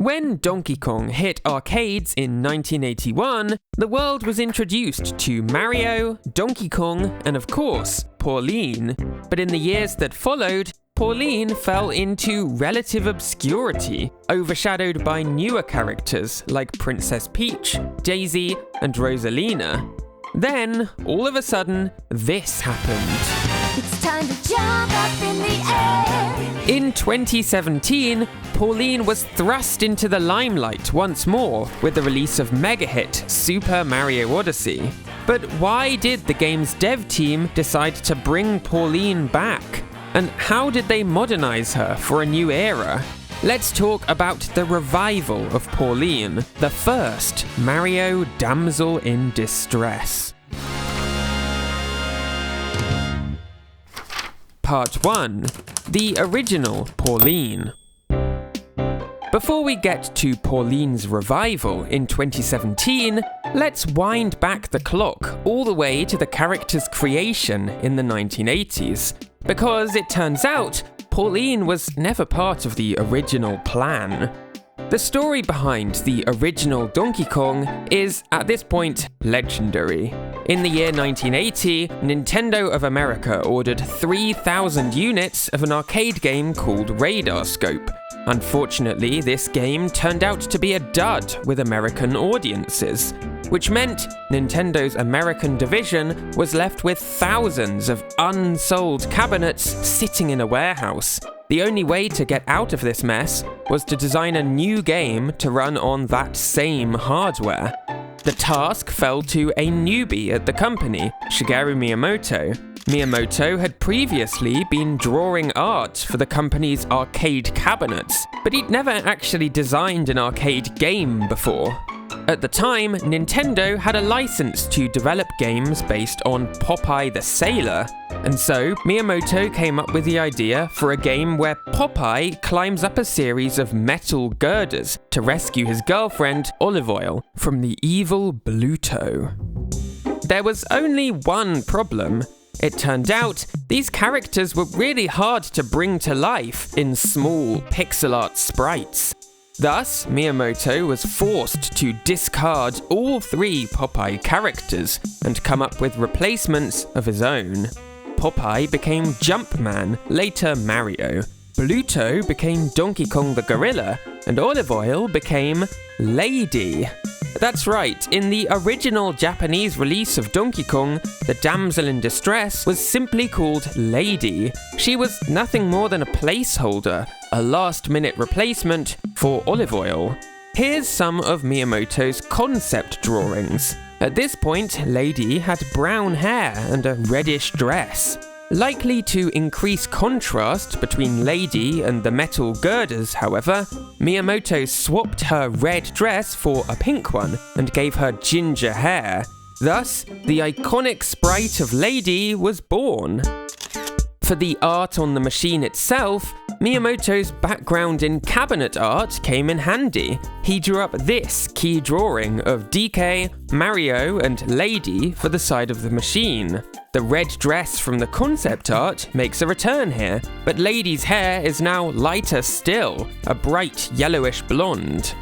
When Donkey Kong hit arcades in 1981, the world was introduced to Mario, Donkey Kong, and of course, Pauline. But in the years that followed, Pauline fell into relative obscurity, overshadowed by newer characters like Princess Peach, Daisy, and Rosalina. Then, all of a sudden, this happened. It's time to jump up in the air. In 2017, Pauline was thrust into the limelight once more with the release of mega-hit Super Mario Odyssey. But why did the game's dev team decide to bring Pauline back? And how did they modernize her for a new era? Let's talk about the revival of Pauline, the first Mario damsel in distress. Part 1. The original Pauline. Before we get to Pauline's revival in 2017, let's wind back the clock all the way to the character's creation in the 1980s. Because it turns out, Pauline was never part of the original plan. The story behind the original Donkey Kong is, at this point, legendary. In the year 1980, Nintendo of America ordered 3,000 units of an arcade game called Radar Scope. Unfortunately, this game turned out to be a dud with American audiences, which meant Nintendo's American division was left with thousands of unsold cabinets sitting in a warehouse. The only way to get out of this mess was to design a new game to run on that same hardware. The task fell to a newbie at the company, Shigeru Miyamoto. Miyamoto had previously been drawing art for the company's arcade cabinets, but he'd never actually designed an arcade game before. At the time, Nintendo had a license to develop games based on Popeye the Sailor, and so Miyamoto came up with the idea for a game where Popeye climbs up a series of metal girders to rescue his girlfriend, Olive Oil, from the evil Bluto. There was only one problem. It turned out these characters were really hard to bring to life in small pixel art sprites. Thus, Miyamoto was forced to discard all 3 Popeye characters and come up with replacements of his own. Popeye became Jumpman, later Mario. Bluto became Donkey Kong the Gorilla, and Olive Oil became Lady. That's right, in the original Japanese release of Donkey Kong, the damsel in distress was simply called Lady. She was nothing more than a placeholder, a last-minute replacement for Olive Oil. Here's some of Miyamoto's concept drawings. At this point, Lady had brown hair and a reddish dress. Likely to increase contrast between Lady and the metal girders, however, Miyamoto swapped her red dress for a pink one and gave her ginger hair. Thus, the iconic sprite of Lady was born. For the art on the machine itself, Miyamoto's background in cabinet art came in handy. He drew up this key drawing of DK, Mario, and Lady for the side of the machine. The red dress from the concept art makes a return here, but Lady's hair is now lighter still, a bright yellowish blonde.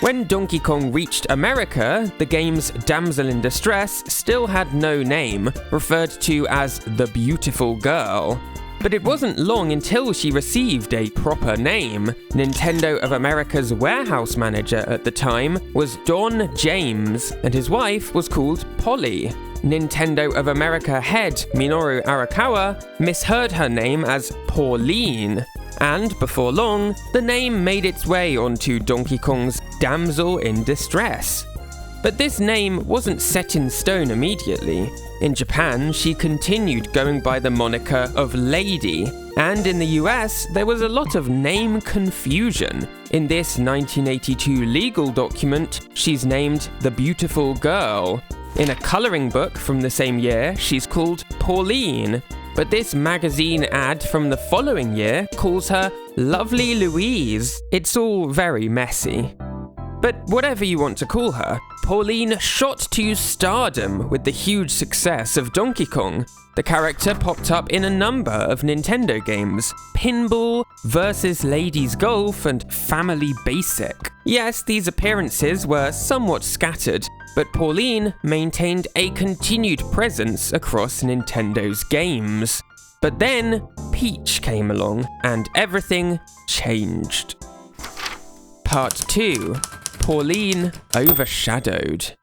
When Donkey Kong reached America, the game's damsel in distress still had no name, referred to as the beautiful girl. But it wasn't long until she received a proper name. Nintendo of America's warehouse manager at the time was Don James, and his wife was called Polly. Nintendo of America head Minoru Arakawa misheard her name as Pauline, and before long, the name made its way onto Donkey Kong's damsel in distress. But this name wasn't set in stone immediately. In Japan, she continued going by the moniker of Lady, and in the US, there was a lot of name confusion. In this 1982 legal document, she's named the Beautiful Girl. In a colouring book from the same year, she's called Pauline, but this magazine ad from the following year calls her Lovely Louise. It's all very messy. But whatever you want to call her, Pauline shot to stardom with the huge success of Donkey Kong. The character popped up in a number of Nintendo games: Pinball, Versus Ladies Golf, and Family Basic. Yes, these appearances were somewhat scattered, but Pauline maintained a continued presence across Nintendo's games. But then, Peach came along, and everything changed. Part 2. Pauline Overshadowed.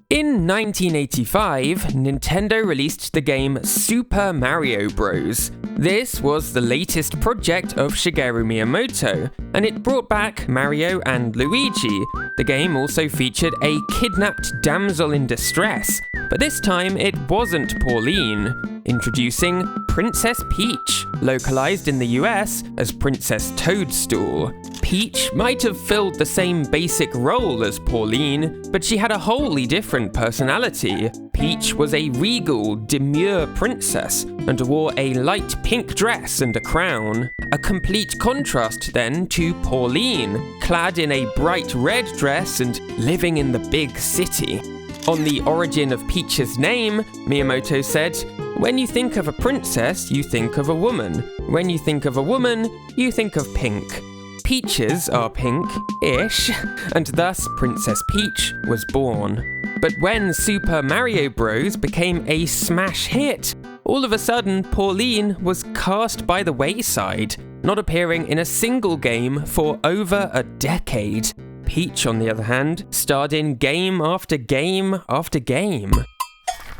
In 1985, Nintendo released the game Super Mario Bros. This was the latest project of Shigeru Miyamoto, and it brought back Mario and Luigi. The game also featured a kidnapped damsel in distress, but this time it wasn't Pauline. Introducing Princess Peach, localized in the US as Princess Toadstool. Peach might have filled the same basic role as Pauline, but she had a wholly different personality. Peach was a regal, demure princess and wore a light pink dress and a crown. A complete contrast then to Pauline, clad in a bright red dress and living in the big city. On the origin of Peach's name, Miyamoto said, "When you think of a princess, you think of a woman. When you think of a woman, you think of pink. Peaches are pink-ish, and thus Princess Peach was born." But when Super Mario Bros. Became a smash hit, all of a sudden Pauline was cast by the wayside, not appearing in a single game for over a decade. Peach, on the other hand, starred in game after game after game.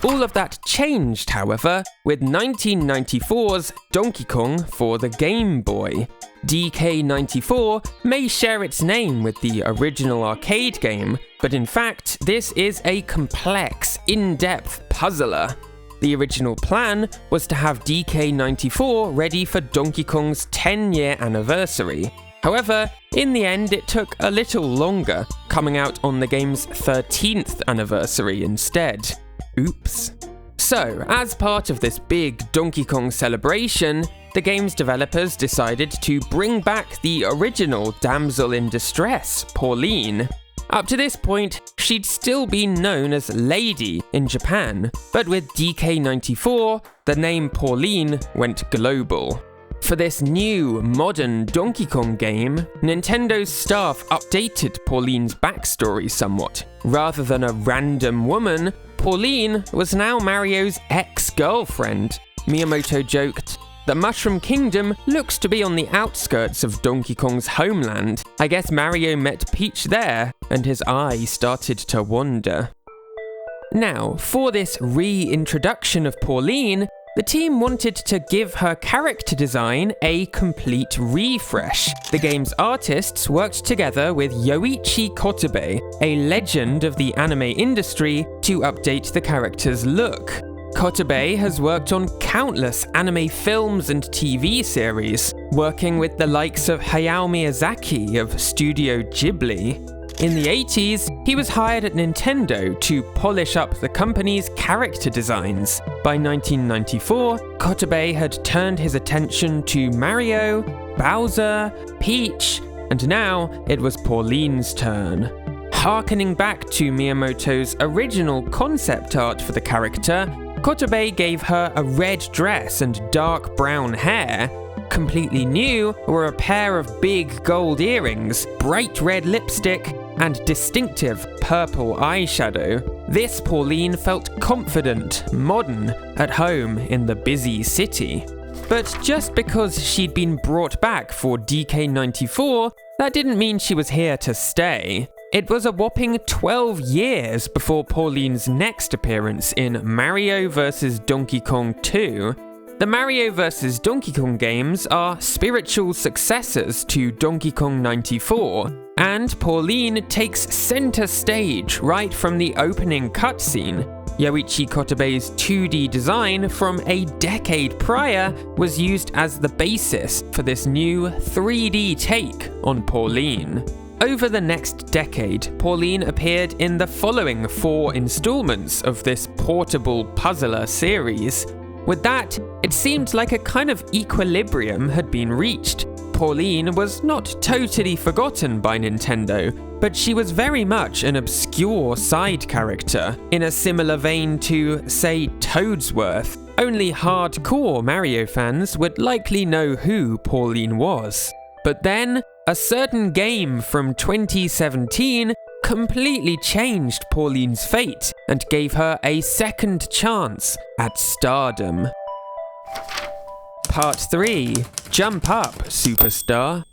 All of that changed, however, with 1994's Donkey Kong for the Game Boy. DK94 may share its name with the original arcade game, but in fact, this is a complex, in-depth puzzler. The original plan was to have DK94 ready for Donkey Kong's 10-year anniversary. However, in the end, it took a little longer, coming out on the game's 13th anniversary instead. Oops. So, as part of this big Donkey Kong celebration, the game's developers decided to bring back the original damsel in distress, Pauline. Up to this point, she'd still been known as Lady in Japan, but with DK94, the name Pauline went global. For this new, modern Donkey Kong game, Nintendo's staff updated Pauline's backstory somewhat. Rather than a random woman, Pauline was now Mario's ex-girlfriend. Miyamoto joked, "The Mushroom Kingdom looks to be on the outskirts of Donkey Kong's homeland. I guess Mario met Peach there, and his eye started to wander." Now, for this reintroduction of Pauline, the team wanted to give her character design a complete refresh. The game's artists worked together with Yoichi Kotobe, a legend of the anime industry, to update the character's look. Kotobe has worked on countless anime films and TV series, working with the likes of Hayao Miyazaki of Studio Ghibli. In the 80s, he was hired at Nintendo to polish up the company's character designs. By 1994, Kotobe had turned his attention to Mario, Bowser, Peach, and now it was Pauline's turn. Harkening back to Miyamoto's original concept art for the character, Kotobe gave her a red dress and dark brown hair. Completely new were a pair of big gold earrings, bright red lipstick, and distinctive purple eyeshadow. This Pauline felt confident, modern, at home in the busy city. But just because she'd been brought back for DK94, that didn't mean she was here to stay. It was a whopping 12 years before Pauline's next appearance in Mario vs. Donkey Kong 2. The Mario vs. Donkey Kong games are spiritual successors to Donkey Kong 94, and Pauline takes center stage right from the opening cutscene. Yoichi Kotobe's 2D design from a decade prior was used as the basis for this new 3D take on Pauline. Over the next decade, Pauline appeared in the following 4 installments of this portable puzzler series. With that, it seemed like a kind of equilibrium had been reached. Pauline was not totally forgotten by Nintendo, but she was very much an obscure side character, in a similar vein to, say, Toadsworth. Only hardcore Mario fans would likely know who Pauline was. But then, a certain game from 2017 completely changed Pauline's fate and gave her a second chance at stardom. Part 3. Jump Up, Superstar.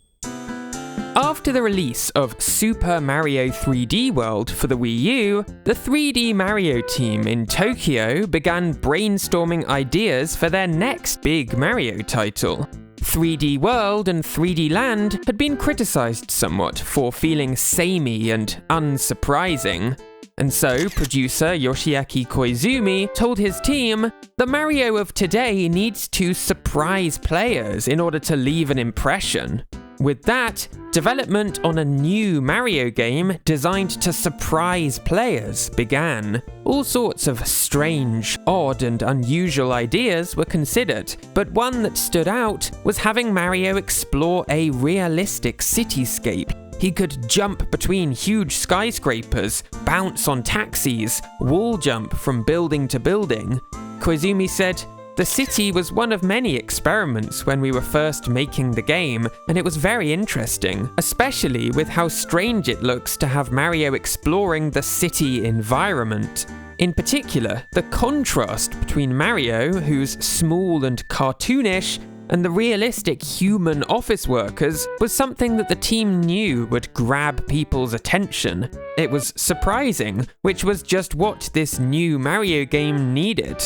After the release of Super Mario 3D World for the Wii U, the 3D Mario team in Tokyo began brainstorming ideas for their next big Mario title. 3D World and 3D Land had been criticized somewhat for feeling samey and unsurprising. And so, producer Yoshiaki Koizumi told his team, "The Mario of today needs to surprise players in order to leave an impression." With that, development on a new Mario game designed to surprise players began. All sorts of strange, odd, and unusual ideas were considered, but one that stood out was having Mario explore a realistic cityscape. He could jump between huge skyscrapers, bounce on taxis, wall jump from building to building. Koizumi said, "The city was one of many experiments when we were first making the game, and it was very interesting, especially with how strange it looks to have Mario exploring the city environment. In particular, the contrast between Mario, who's small and cartoonish, and the realistic human office workers was something that the team knew would grab people's attention. It was surprising, which was just what this new Mario game needed.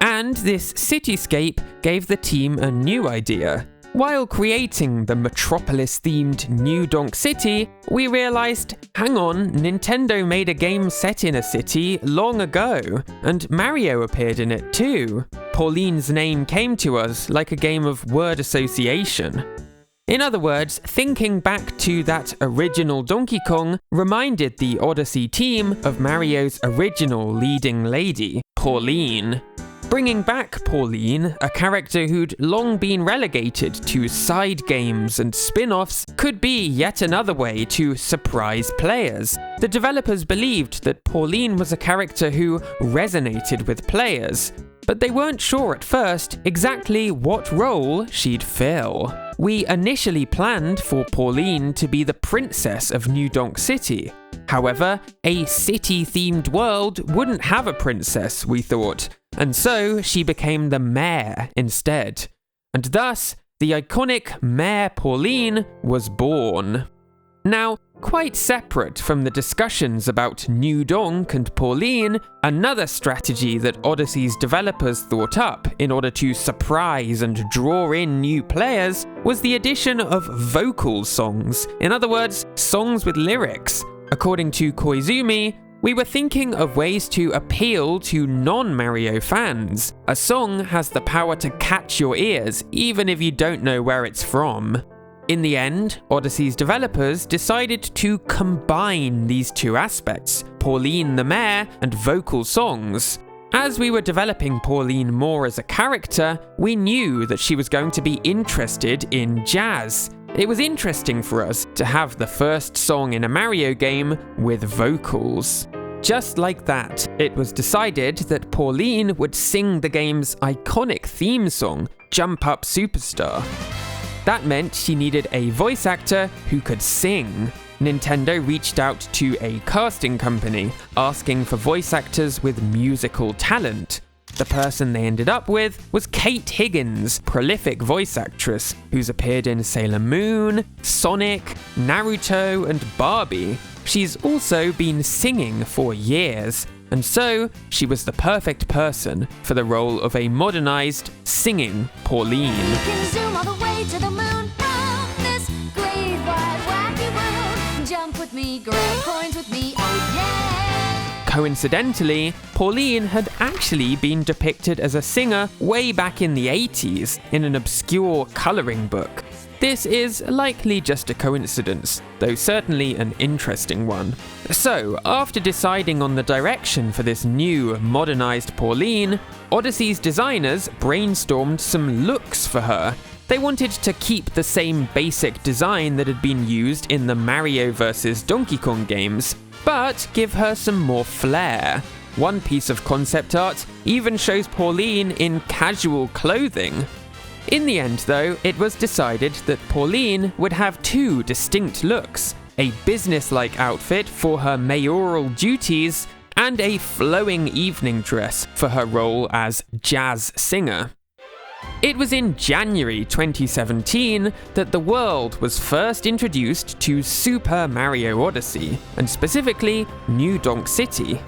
And this cityscape gave the team a new idea. While creating the Metropolis-themed New Donk City, we realized, hang on, Nintendo made a game set in a city long ago, and Mario appeared in it too. Pauline's name came to us like a game of word association. In other words, thinking back to that original Donkey Kong reminded the Odyssey team of Mario's original leading lady, Pauline. Bringing back Pauline, a character who'd long been relegated to side games and spin-offs, could be yet another way to surprise players. The developers believed that Pauline was a character who resonated with players, but they weren't sure at first exactly what role she'd fill. We initially planned for Pauline to be the princess of New Donk City. However, a city-themed world wouldn't have a princess, we thought, and so she became the mayor instead. And thus, the iconic Mayor Pauline was born. Now, quite separate from the discussions about New Donk and Pauline, another strategy that Odyssey's developers thought up in order to surprise and draw in new players was the addition of vocal songs. In other words, songs with lyrics. According to Koizumi, we were thinking of ways to appeal to non-Mario fans. A song has the power to catch your ears, even if you don't know where it's from. In the end, Odyssey's developers decided to combine these two aspects, Pauline the Mayor and vocal songs. As we were developing Pauline more as a character, we knew that she was going to be interested in jazz. It was interesting for us to have the first song in a Mario game with vocals. Just like that, it was decided that Pauline would sing the game's iconic theme song, Jump Up Superstar. That meant she needed a voice actor who could sing. Nintendo reached out to a casting company, asking for voice actors with musical talent. The person they ended up with was Kate Higgins, prolific voice actress, who's appeared in Sailor Moon, Sonic, Naruto, and Barbie. She's also been singing for years, and so she was the perfect person for the role of a modernized, singing Pauline. You can zoom all the way to the moon from this great wide wacky world. Jump with me, grab coins with me, oh yeah! Coincidentally, Pauline had actually been depicted as a singer way back in the 80s in an obscure colouring book. This is likely just a coincidence, though certainly an interesting one. So, after deciding on the direction for this new, modernized Pauline, Odyssey's designers brainstormed some looks for her. They wanted to keep the same basic design that had been used in the Mario vs. Donkey Kong games, but give her some more flair. One piece of concept art even shows Pauline in casual clothing. In the end, though, it was decided that Pauline would have two distinct looks: a business-like outfit for her mayoral duties, and a flowing evening dress for her role as jazz singer. It was in January 2017 that the world was first introduced to Super Mario Odyssey, and specifically New Donk City.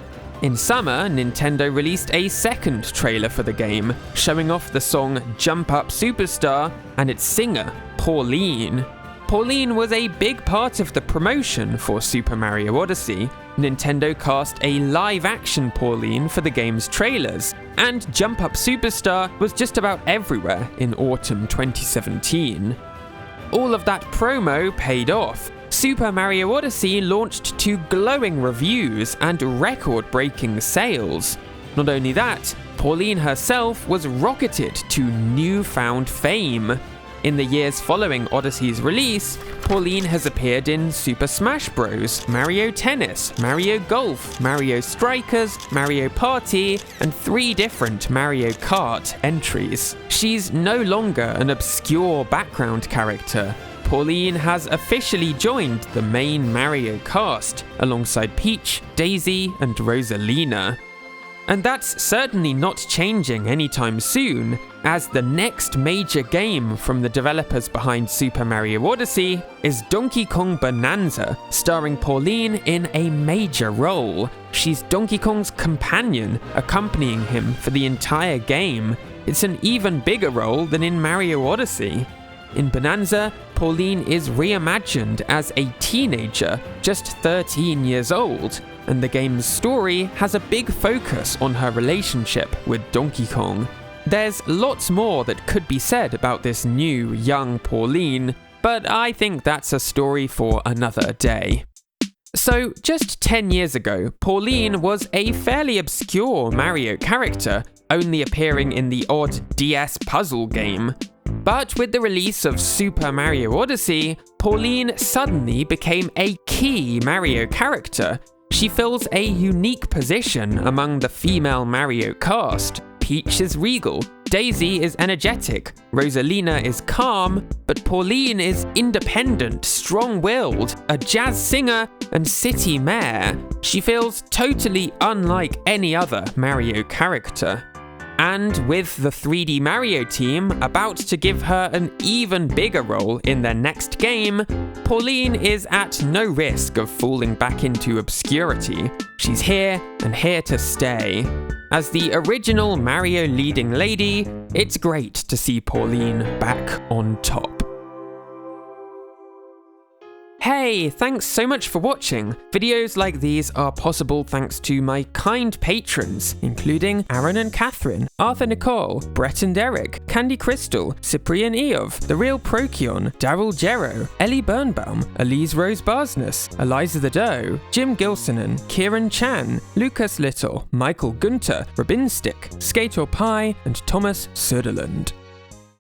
In summer, Nintendo released a second trailer for the game, showing off the song Jump Up Superstar and its singer, Pauline. Pauline was a big part of the promotion for Super Mario Odyssey. Nintendo cast a live-action Pauline for the game's trailers, and Jump Up Superstar was just about everywhere in autumn 2017. All of that promo paid off. Super Mario Odyssey launched to glowing reviews and record-breaking sales. Not only that, Pauline herself was rocketed to newfound fame. In the years following Odyssey's release, Pauline has appeared in Super Smash Bros., Mario Tennis, Mario Golf, Mario Strikers, Mario Party, and 3 different Mario Kart entries. She's no longer an obscure background character. Pauline has officially joined the main Mario cast, alongside Peach, Daisy, and Rosalina. And that's certainly not changing anytime soon, as the next major game from the developers behind Super Mario Odyssey is Donkey Kong Bonanza, starring Pauline in a major role. She's Donkey Kong's companion, accompanying him for the entire game. It's an even bigger role than in Mario Odyssey. In Bonanza, Pauline is reimagined as a teenager, just 13 years old, and the game's story has a big focus on her relationship with Donkey Kong. There's lots more that could be said about this new, young Pauline, but I think that's a story for another day. So, just 10 years ago, Pauline was a fairly obscure Mario character, only appearing in the odd DS puzzle game. But with the release of Super Mario Odyssey, Pauline suddenly became a key Mario character. She fills a unique position among the female Mario cast. Peach is regal, Daisy is energetic, Rosalina is calm, but Pauline is independent, strong-willed, a jazz singer, and city mayor. She feels totally unlike any other Mario character. And with the 3D Mario team about to give her an even bigger role in their next game, Pauline is at no risk of falling back into obscurity. She's here and here to stay. As the original Mario leading lady, it's great to see Pauline back on top. Hey, thanks so much for watching. Videos like these are possible thanks to my kind patrons, including Aaron and Catherine, Arthur Nicole, Brett and Eric, Candy Crystal, Cyprian Eov, The Real Procyon, Daryl Gero, Ellie Birnbaum, Elise Rose Barsness, Eliza the Doe, Jim Gilsonen, Kieran Chan, Lucas Little, Michael Gunter, Rabin Stick, Skater Pie, and Thomas Söderlund.